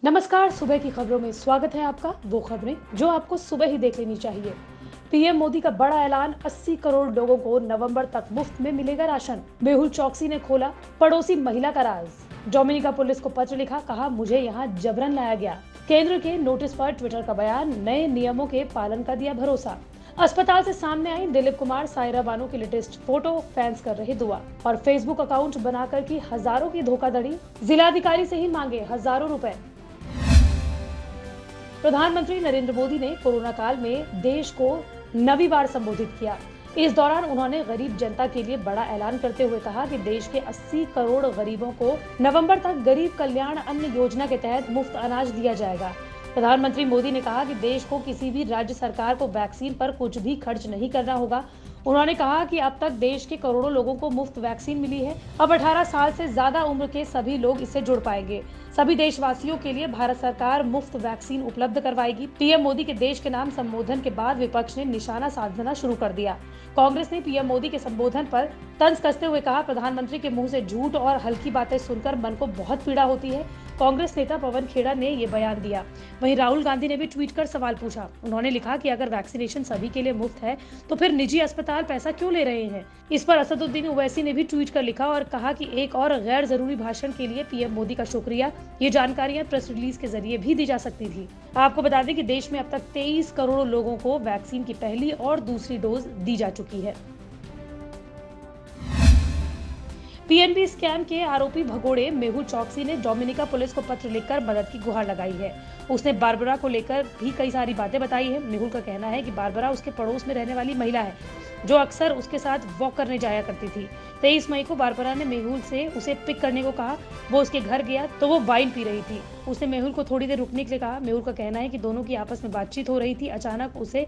नमस्कार। सुबह की खबरों में स्वागत है आपका। वो खबरें जो आपको सुबह ही देख लेनी चाहिए। पीएम मोदी का बड़ा ऐलान, 80 करोड़ लोगों को नवंबर तक मुफ्त में मिलेगा राशन। मेहुल चौकसी ने खोला पड़ोसी महिला का राज। डोमिनिका पुलिस को पत्र लिखा, कहा मुझे यहाँ जबरन लाया गया। केंद्र के नोटिस पर ट्विटर का बयान, नए नियमों के पालन का दिया भरोसा। अस्पताल से सामने आई दिलीप कुमार सायरा बानो की लेटेस्ट फोटो, फैंस कर रहे दुआ। और फेसबुक अकाउंट बनाकर की हजारों की धोखाधड़ी, जिलाधिकारी से ही मांगे हजारों रुपए। प्रधानमंत्री नरेंद्र मोदी ने कोरोना काल में देश को नवी बार संबोधित किया। इस दौरान उन्होंने गरीब जनता के लिए बड़ा ऐलान करते हुए कहा कि देश के 80 करोड़ गरीबों को नवंबर तक गरीब कल्याण अन्न योजना के तहत मुफ्त अनाज दिया जाएगा। प्रधानमंत्री मोदी ने कहा कि देश को किसी भी राज्य सरकार को वैक्सीन पर कुछ भी खर्च नहीं करना होगा। उन्होंने कहा कि अब तक देश के करोड़ों लोगों को मुफ्त वैक्सीन मिली है। अब 18 साल से ज्यादा उम्र के सभी लोग इससे जुड़ पाएंगे। सभी देशवासियों के लिए भारत सरकार मुफ्त वैक्सीन उपलब्ध करवाएगी। पीएम मोदी के देश के नाम संबोधन के बाद विपक्ष ने निशाना साधना शुरू कर दिया। कांग्रेस ने पीएम मोदी के संबोधन पर तंज कसते हुए कहा, प्रधानमंत्री के मुंह से झूठ और हल्की बातें सुनकर मन को बहुत पीड़ा होती है। कांग्रेस नेता पवन खेड़ा ने ये बयान दिया। वहीं राहुल गांधी ने भी ट्वीट कर सवाल पूछा। उन्होंने लिखा कि अगर वैक्सीनेशन सभी के लिए मुफ्त है तो फिर निजी अस्पताल पैसा क्यों ले रहे हैं। इस पर असदुद्दीन ओवैसी ने भी ट्वीट कर लिखा और कहा कि एक और गैर जरूरी भाषण के लिए पीएम मोदी का शुक्रिया। ये जानकारियां प्रेस रिलीज के जरिए भी दी जा सकती थी। आपको बता दें कि देश में अब तक 23 करोड़ लोगों को वैक्सीन की पहली और दूसरी डोज दी जा चुकी है। पीएनबी स्कैम के आरोपी भगोड़े मेहुल चौकसी ने डोमिनिका पुलिस को पत्र लिखकर मदद की गुहार लगाई है। उसने बारबरा को लेकर भी कई सारी बातें बताई है। मेहुल का कहना है कि बारबरा उसके पड़ोस में रहने वाली महिला है जो अक्सर उसके साथ वॉक करने जाया करती थी। 23 मई को बारबरा ने मेहुल से उसे पिक करने को कहा। वो उसके घर गया तो वो वाइन पी रही थी। उसने मेहुल को थोड़ी देर रुकने के लिए कहा। मेहुल का कहना है कि दोनों की आपस में बातचीत हो रही थी। अचानक उसे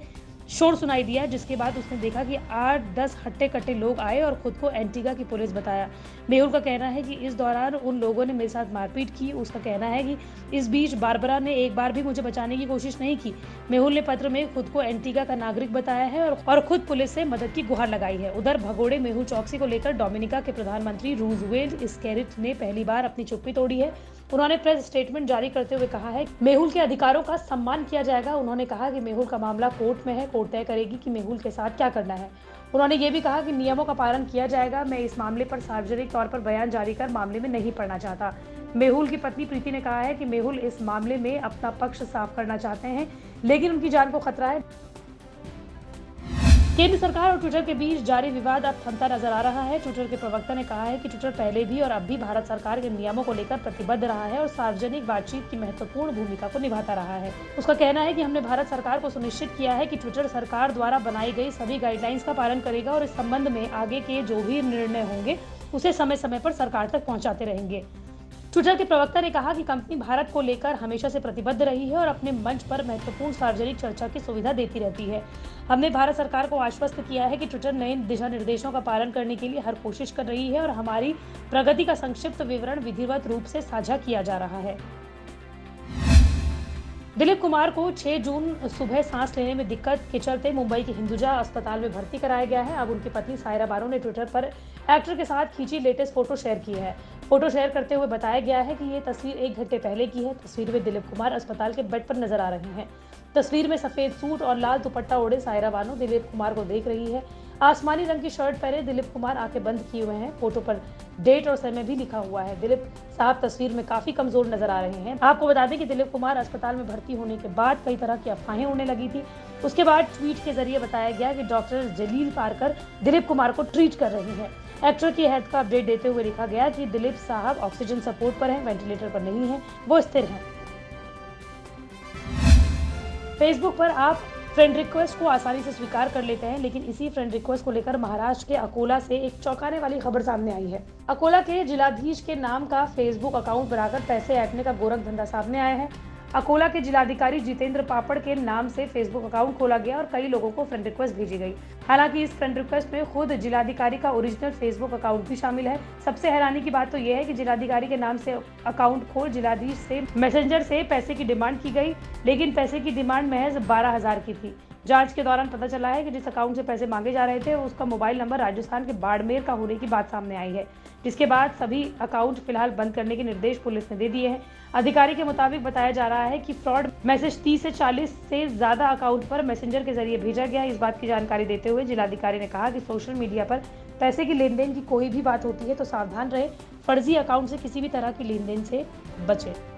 शोर सुनाई दिया, जिसके बाद उसने देखा कि 8-10 हट्टे कट्टे लोग आए और खुद को एंटीगा की पुलिस बताया। मेहुल का कहना है कि इस दौरान उन लोगों ने मेरे साथ मारपीट की। उसका कहना है कि इस बीच बारबरा ने एक बार भी मुझे बचाने की कोशिश नहीं की। मेहुल ने पत्र में खुद को एंटीगा का नागरिक बताया है और खुद पुलिस से मदद की गुहार लगाई है। उधर भगोड़े मेहुल चौकसी को लेकर डोमिनिका के प्रधानमंत्री रूजवेल्ट स्केरिट ने पहली बार अपनी चुप्पी तोड़ी है। उन्होंने प्रेस स्टेटमेंट जारी करते हुए कहा है मेहुल के अधिकारों का सम्मान किया जाएगा। उन्होंने कहा कि मेहुल का मामला कोर्ट में है, कोर्ट तय करेगी कि मेहुल के साथ क्या करना है। उन्होंने ये भी कहा कि नियमों का पालन किया जाएगा। मैं इस मामले पर सार्वजनिक तौर पर बयान जारी कर मामले में नहीं पड़ना चाहता। मेहुल की पत्नी प्रीति ने कहा है कि मेहुल इस मामले में अपना पक्ष साफ करना चाहते हैं, लेकिन उनकी जान को खतरा है। केंद्र सरकार और ट्विटर के बीच जारी विवाद अब थमता नजर आ रहा है। ट्विटर के प्रवक्ता ने कहा है कि ट्विटर पहले भी और अब भी भारत सरकार के नियमों को लेकर प्रतिबद्ध रहा है और सार्वजनिक बातचीत की महत्वपूर्ण भूमिका को निभाता रहा है। उसका कहना है कि हमने भारत सरकार को सुनिश्चित किया है कि ट्विटर सरकार द्वारा बनाई गई सभी गाइडलाइंस का पालन करेगा और इस संबंध में आगे के जो भी निर्णय होंगे उसे समय समय पर सरकार तक पहुंचाते रहेंगे। ट्विटर के प्रवक्ता ने कहा कि कंपनी भारत को लेकर हमेशा से प्रतिबद्ध रही है और अपने मंच पर महत्वपूर्ण सार्वजनिक चर्चा की सुविधा देती रहती है। हमने भारत सरकार को आश्वस्त किया है कि ट्विटर नए दिशा निर्देशों का पालन करने के लिए हर कोशिश कर रही है और हमारी प्रगति का संक्षिप्त विवरण विधिवत रूप से साझा किया जा रहा है। दिलीप कुमार को 6 जून सुबह सांस लेने में दिक्कत के चलते मुंबई के हिंदुजा अस्पताल में भर्ती कराया गया है। अब उनकी पत्नी सायरा बानो ने ट्विटर पर एक्टर के साथ खींची लेटेस्ट फोटो शेयर की है। फोटो शेयर करते हुए बताया गया है कि ये तस्वीर 1 घंटे पहले की है। तस्वीर में दिलीप कुमार अस्पताल के बेड पर नजर आ रहे हैं। तस्वीर में सफेद सूट और लाल दुपट्टा ओढ़े सायरा बानो दिलीप कुमार को देख रही है। आसमानी रंग की शर्ट पहने दिलीप कुमार आंखें बंद किए हुए हैं। फोटो पर डेट और समय भी लिखा हुआ है। दिलीप साहब तस्वीर में काफी कमजोर नजर आ रहे हैं। आपको बता दें कि दिलीप कुमार अस्पताल में भर्ती होने के बाद कई तरह की अफवाहें उड़ने लगी थी। उसके बाद ट्वीट के जरिए बताया गया कि डॉक्टर जलील पारकर दिलीप कुमार को ट्रीट कर रही हैं। एक्टर की हेल्थ का अपडेट देते हुए लिखा गया कि दिलीप साहब ऑक्सीजन सपोर्ट पर हैं, वेंटिलेटर पर नहीं है, वो स्थिर हैं। फेसबुक पर आप फ्रेंड रिक्वेस्ट को आसानी से स्वीकार कर लेते हैं, लेकिन इसी फ्रेंड रिक्वेस्ट को लेकर महाराष्ट्र के अकोला से एक चौंकाने वाली खबर सामने आई है। अकोला के जिलाधीश के नाम का फेसबुक अकाउंट बनाकर पैसे ऐंठने का गोरख धंधा सामने आया है। अकोला के जिलाधिकारी जितेंद्र पापड़ के नाम से फेसबुक अकाउंट खोला गया और कई लोगों को फ्रेंड रिक्वेस्ट भेजी गई। हालांकि इस फ्रेंड रिक्वेस्ट में खुद जिलाधिकारी का ओरिजिनल फेसबुक अकाउंट भी शामिल है। सबसे हैरानी की बात तो यह है कि जिलाधिकारी के नाम से अकाउंट खोल जिलाधीश से मैसेंजर से पैसे की डिमांड की गई, लेकिन पैसे की डिमांड महज 12,000 की थी। जांच के दौरान पता चला है कि जिस अकाउंट से पैसे मांगे जा रहे थे उसका मोबाइल नंबर राजस्थान के बाड़मेर का होने की बात सामने आई है, जिसके बाद सभी अकाउंट फिलहाल बंद करने के निर्देश पुलिस ने दे दिए हैं। अधिकारी के मुताबिक बताया जा रहा है कि फ्रॉड मैसेज 30 से 40 से ज्यादा अकाउंट पर मैसेंजर के जरिए भेजा गया। इस बात की जानकारी देते हुए जिलाधिकारी ने कहा कि सोशल मीडिया पर पैसे की लेन देन की कोई भी बात होती है तो सावधान रहे, फर्जी अकाउंट से किसी भी तरह की लेन देन से बचे।